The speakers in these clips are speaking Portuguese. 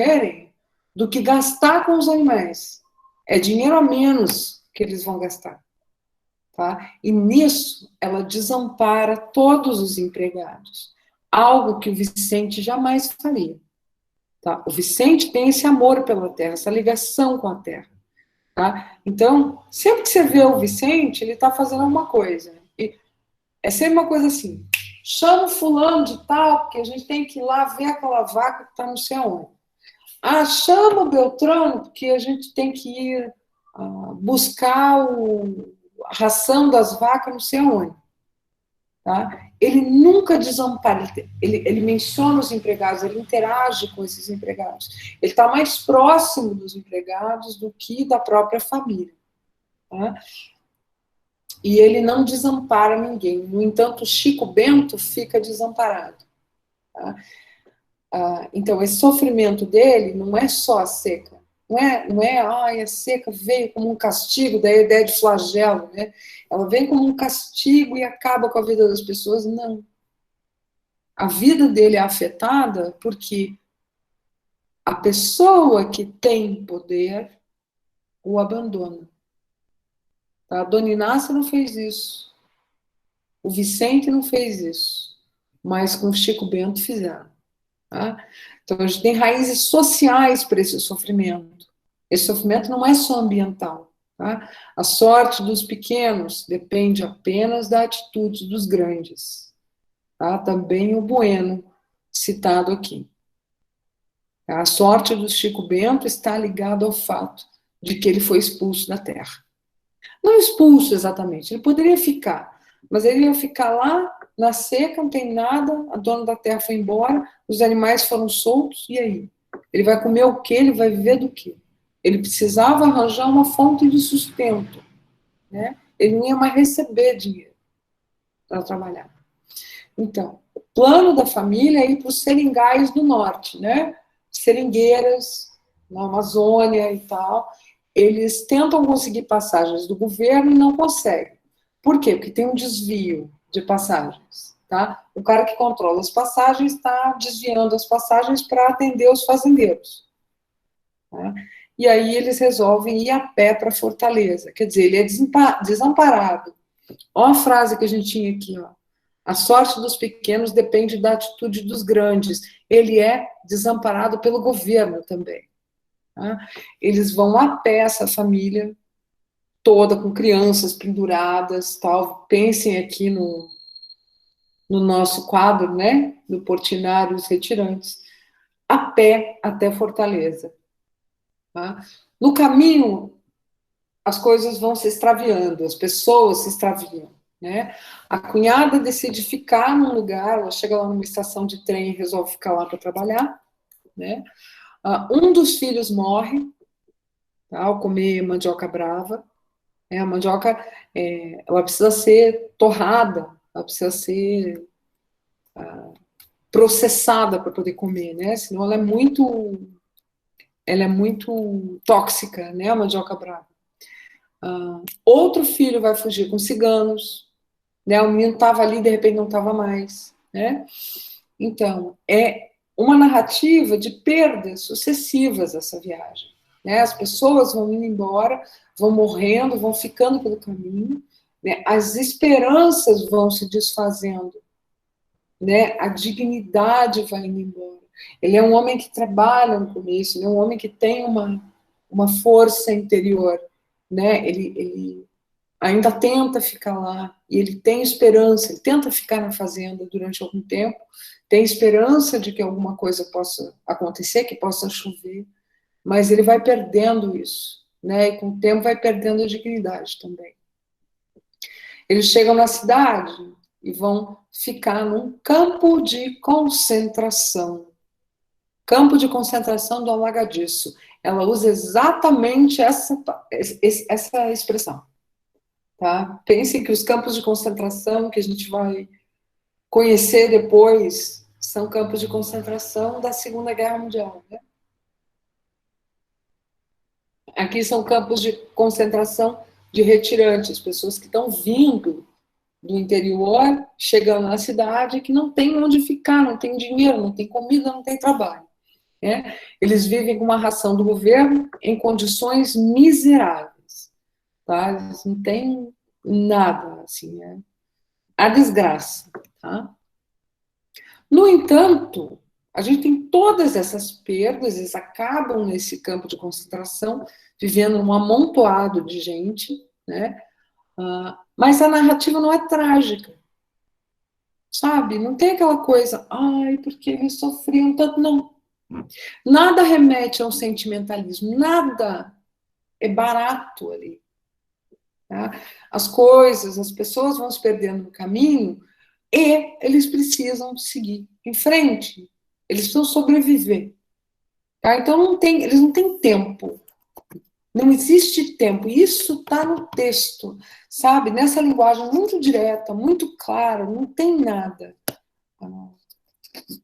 morrerem do que gastar com os animais. É dinheiro a menos que eles vão gastar. Tá? E nisso, ela desampara todos os empregados. Algo que o Vicente jamais faria. Tá? O Vicente tem esse amor pela terra, essa ligação com a terra. Tá? Então, sempre que você vê o Vicente, ele está fazendo alguma coisa. E é sempre uma coisa assim, chama o fulano de tal, porque a gente tem que ir lá ver aquela vaca que está não sei aonde. Ah, chama o Beltrano, porque a gente tem que ir buscar a ração das vacas não sei aonde. Tá? Ele nunca desampara, ele menciona os empregados, ele interage com esses empregados. Ele está mais próximo dos empregados do que da própria família. Tá? E ele não desampara ninguém. No entanto, Chico Bento fica desamparado. Tá? Então, esse sofrimento dele não é só a seca. Não é a seca veio como um castigo, da ideia de flagelo, né? Ela vem como um castigo e acaba com a vida das pessoas. Não. A vida dele é afetada porque a pessoa que tem poder o abandona. Tá? A Dona Inácia não fez isso. O Vicente não fez isso. Mas com o Chico Bento fizeram. Tá? Então, a gente tem raízes sociais para esse sofrimento. Esse sofrimento não é só ambiental. Tá? A sorte dos pequenos depende apenas da atitude dos grandes. Tá? Também o Bueno, citado aqui. A sorte do Chico Bento está ligada ao fato de que ele foi expulso da terra. Não expulso exatamente, ele poderia ficar, mas ele ia ficar lá na seca, não tem nada, a dona da terra foi embora, os animais foram soltos, e aí? Ele vai comer o quê? Ele vai viver do quê? Ele precisava arranjar uma fonte de sustento, né? Ele não ia mais receber dinheiro para trabalhar. Então, o plano da família é ir para os seringais do norte, né? Seringueiras, na Amazônia e tal. Eles tentam conseguir passagens do governo e não conseguem. Por quê? Porque tem um desvio de passagens. Tá? O cara que controla as passagens está desviando as passagens para atender os fazendeiros. Tá? E aí eles resolvem ir a pé para Fortaleza. Quer dizer, ele é desamparado. Olha a frase que a gente tinha aqui, ó. A sorte dos pequenos depende da atitude dos grandes. Ele é desamparado pelo governo também. Tá? Eles vão a pé, essa família toda, com crianças penduradas, tal. Pensem aqui no nosso quadro, né? Do Portinari, os retirantes. A pé até Fortaleza. Tá? No caminho, as coisas vão se extraviando, as pessoas se extraviam. Né? A cunhada decide ficar num lugar, ela chega lá numa estação de trem e resolve ficar lá para trabalhar. Né? Um dos filhos morre, tá, ao comer mandioca brava. A mandioca ela precisa ser torrada, ela precisa ser processada para poder comer, né? Senão ela é muito tóxica, né? A mandioca brava. Outro filho vai fugir com ciganos, né? O menino estava ali, de repente não estava mais, né? Então, é uma narrativa de perdas sucessivas essa viagem, né? As pessoas vão indo embora, vão morrendo, vão ficando pelo caminho, né? As esperanças vão se desfazendo, né? A dignidade vai indo embora. Ele é um homem que trabalha no começo, ele é um homem que tem uma força interior, né? Ele ainda tenta ficar lá, e ele tem esperança, ele tenta ficar na fazenda durante algum tempo, tem esperança de que alguma coisa possa acontecer, que possa chover, mas ele vai perdendo isso, né? E com o tempo vai perdendo a dignidade também. Eles chegam na cidade e vão ficar num campo de concentração. Campo de concentração do Alagadiço. Ela usa exatamente essa expressão. Tá? Pensem que os campos de concentração que a gente vai conhecer depois são campos de concentração da Segunda Guerra Mundial. Né? Aqui são campos de concentração de retirantes, pessoas que estão vindo do interior, chegando na cidade, que não tem onde ficar, não tem dinheiro, não tem comida, não tem trabalho. né? Eles vivem com uma ração do governo em condições miseráveis, tá? Eles não têm nada, assim, né? A desgraça, tá? No entanto, a gente tem todas essas perdas, eles acabam nesse campo de concentração, vivendo num amontoado de gente, né? Mas a narrativa não é trágica, sabe? Não tem aquela coisa, ai, porque eles sofriam tanto, não. Nada remete ao sentimentalismo, nada é barato ali. Tá? As coisas, as pessoas vão se perdendo no caminho e eles precisam seguir em frente. Eles precisam sobreviver. Tá? Então eles não têm tempo. Não existe tempo. Isso está no texto, sabe? Nessa linguagem muito direta, muito clara, não tem nada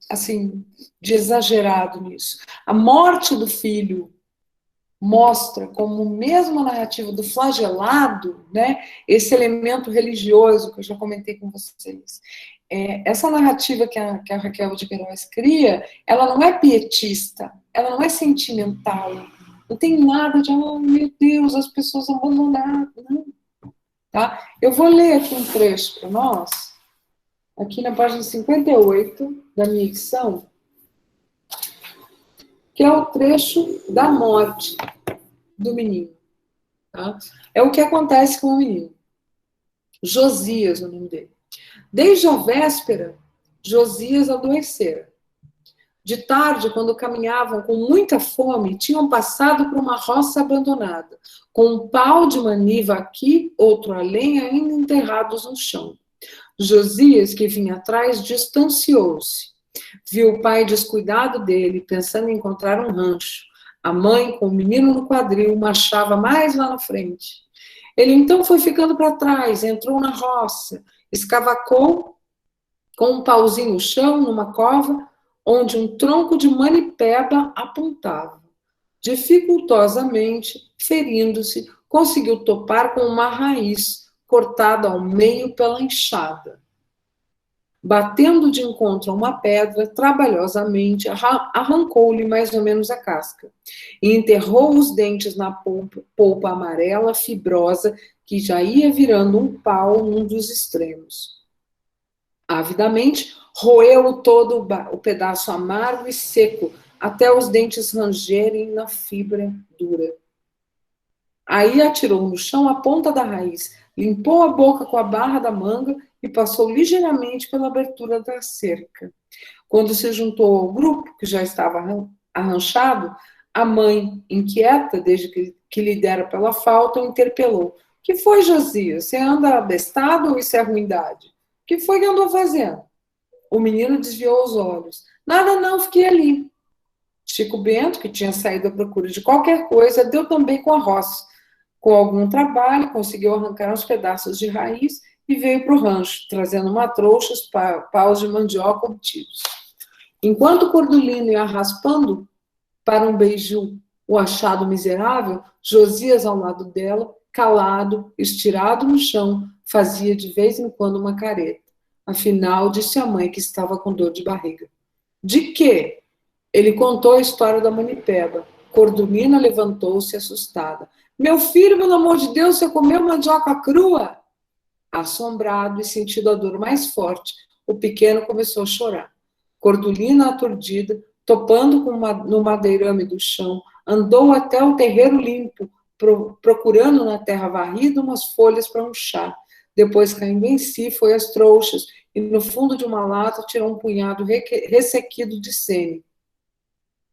assim de exagerado nisso. A morte do filho mostra como mesmo a narrativa do flagelado, né, esse elemento religioso que eu já comentei com vocês, essa narrativa que a Raquel de Queiroz cria, ela não é pietista, ela não é sentimental, não tem nada de, oh, meu Deus, as pessoas abandonaram, não, tá? Eu vou ler aqui um trecho para nós, aqui na página 58 da minha edição, que é o trecho da morte do menino. Tá? É o que acontece com o menino. Josias, o nome dele. Desde a véspera, Josias adoecera. De tarde, quando caminhavam com muita fome, tinham passado por uma roça abandonada, com um pau de maniva aqui, outro além, ainda enterrados no chão. Josias, que vinha atrás, distanciou-se. Viu o pai descuidado dele, pensando em encontrar um rancho. A mãe, com o menino no quadril, marchava mais lá na frente. Ele então foi ficando para trás, entrou na roça, escavacou com um pauzinho no chão, numa cova, onde um tronco de manipeba apontava. Dificultosamente, ferindo-se, conseguiu topar com uma raiz cortada ao meio pela enxada. Batendo de encontro a uma pedra, trabalhosamente arrancou-lhe mais ou menos a casca e enterrou os dentes na polpa amarela fibrosa que já ia virando um pau num dos extremos. Avidamente, roeu todo o pedaço amargo e seco, até os dentes rangerem na fibra dura. Aí atirou no chão a ponta da raiz, limpou a boca com a barra da manga e passou ligeiramente pela abertura da cerca. Quando se juntou ao grupo, que já estava arranchado, a mãe, inquieta desde que lhe dera pela falta, o interpelou. Que foi, Josias? Você anda abestado ou isso é ruindade? Que foi que andou fazendo? O menino desviou os olhos. Nada não, fiquei ali. Chico Bento, que tinha saído à procura de qualquer coisa, deu também com a roça. Com algum trabalho, conseguiu arrancar uns pedaços de raiz e veio para o rancho, trazendo matrouxas, paus de mandioca obtidos. Enquanto Cordulino ia raspando para um beiju o achado miserável, Josias ao lado dela, calado, estirado no chão, fazia de vez em quando uma careta. Afinal, disse a mãe que estava com dor de barriga. De quê? Ele contou a história da manipeba. Cordulina levantou-se assustada. Meu filho, pelo amor de Deus, você comeu mandioca crua? Assombrado e sentindo a dor mais forte, o pequeno começou a chorar. Cordulina, aturdida, topando no madeirame do chão, andou até o terreiro limpo, procurando na terra varrida umas folhas para um chá. Depois, caindo em si, foi às trouxas e, no fundo de uma lata, tirou um punhado ressequido de sene.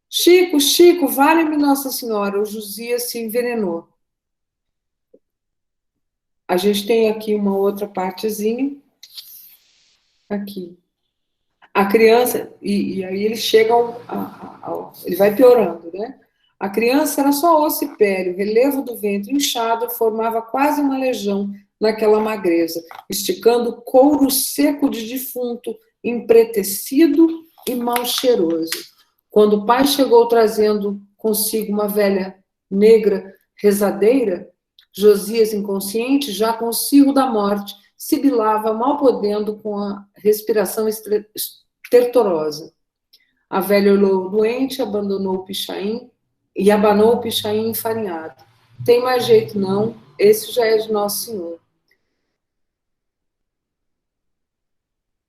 Chico, Chico, vale-me Nossa Senhora, o Josias se envenenou. A gente tem aqui uma outra partezinha, aqui. A criança, e aí ele chega ele vai piorando, né? A criança era só osso e pele, o relevo do ventre inchado formava quase uma legião naquela magreza, esticando couro seco de defunto, empretecido e mal cheiroso. Quando o pai chegou trazendo consigo uma velha negra rezadeira, Josias, inconsciente, já com o cirro da morte, sibilava, mal podendo, com a respiração estertorosa. A velha olhou o doente, abandonou o pichain e abanou o pichain enfarinhado. Tem mais jeito não, esse já é de Nosso Senhor.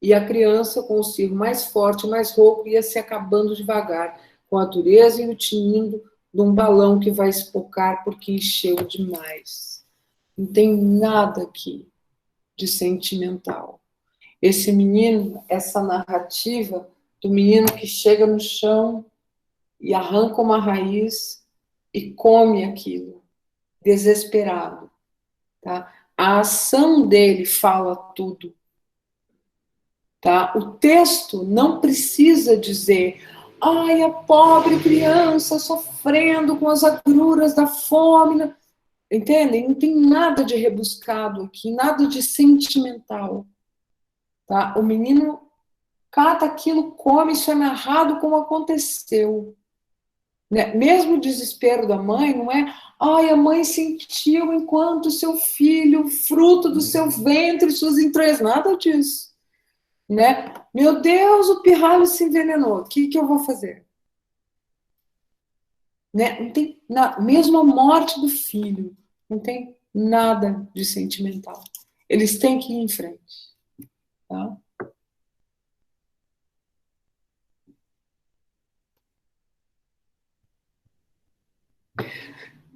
E a criança, com o cirro mais forte, mais rouco, ia se acabando devagar, com a dureza e o tinindo de um balão que vai espocar porque encheu demais. Não tem nada aqui de sentimental. Esse menino, essa narrativa do menino que chega no chão e arranca uma raiz e come aquilo, desesperado. Tá? A ação dele fala tudo. Tá? O texto não precisa dizer, ai, a pobre criança sofrendo com as agruras da fome. Entendem? Não tem nada de rebuscado aqui, nada de sentimental. Tá? O menino cata aquilo, come, isso é narrado como aconteceu. Né? Mesmo o desespero da mãe não é, ai, a mãe sentiu enquanto seu filho, fruto do seu ventre, suas entranhas, nada disso. Né? Meu Deus, o pirralho se envenenou, o que eu vou fazer? Né? Não tem mesmo a morte do filho, não tem nada de sentimental. Eles têm que ir em frente. Tá?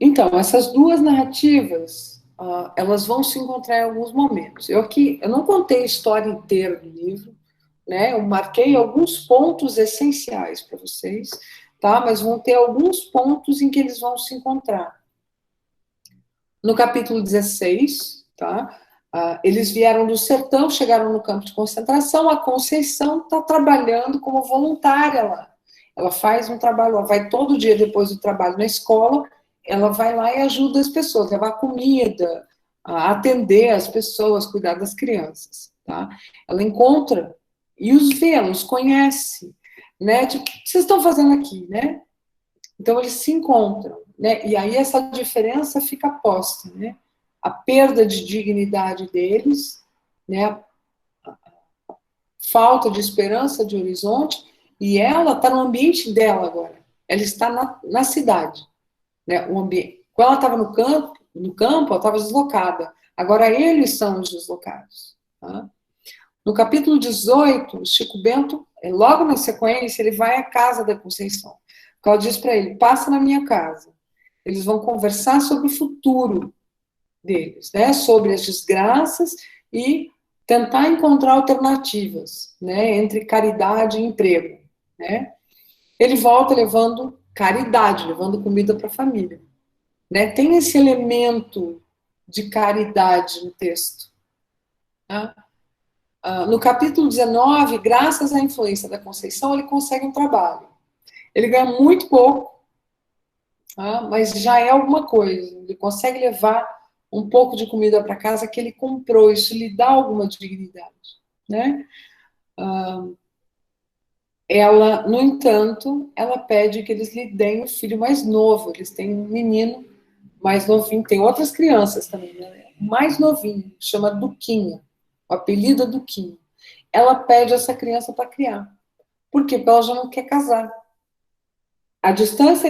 Então, essas duas narrativas, elas vão se encontrar em alguns momentos. Eu não contei a história inteira do livro, né? Eu marquei alguns pontos essenciais para vocês, tá? Mas vão ter alguns pontos em que eles vão se encontrar. No capítulo 16, tá? Eles vieram do sertão, chegaram no campo de concentração, a Conceição está trabalhando como voluntária lá. Ela faz um trabalho, ela vai todo dia depois do trabalho na escola, ela vai lá e ajuda as pessoas, levar comida, atender as pessoas, cuidar das crianças. Tá? Ela encontra e os vê, ela os conhece. Né? Tipo, o que vocês estão fazendo aqui? Né? Então, eles se encontram. Né? E aí essa diferença fica posta. Né? A perda de dignidade deles, né? A falta de esperança, de horizonte, e ela está no ambiente dela agora. Ela está na cidade. Né? Quando ela estava no campo, ela estava deslocada. Agora eles são os deslocados. Tá? No capítulo 18, Chico Bento, logo na sequência, ele vai à casa da Conceição. Ela diz para ele, passa na minha casa. Eles vão conversar sobre o futuro deles, né? Sobre as desgraças e tentar encontrar alternativas, né? Entre caridade e emprego, né? Ele volta levando caridade, levando comida para a família. Né? Tem esse elemento de caridade no texto. Tá? No capítulo 19, graças à influência da Conceição, ele consegue um trabalho. Ele ganha muito pouco, tá? Mas já é alguma coisa. Ele consegue levar um pouco de comida para casa que ele comprou. Isso lhe dá alguma dignidade. Né? Ela, no entanto, ela pede que eles lhe deem o filho mais novo. Eles têm um menino mais novinho, tem outras crianças também, né? Mais novinho, chama Duquinha, o apelido é Duquinha. Ela pede essa criança para criar. Por quê? Porque ela já não quer casar. A distância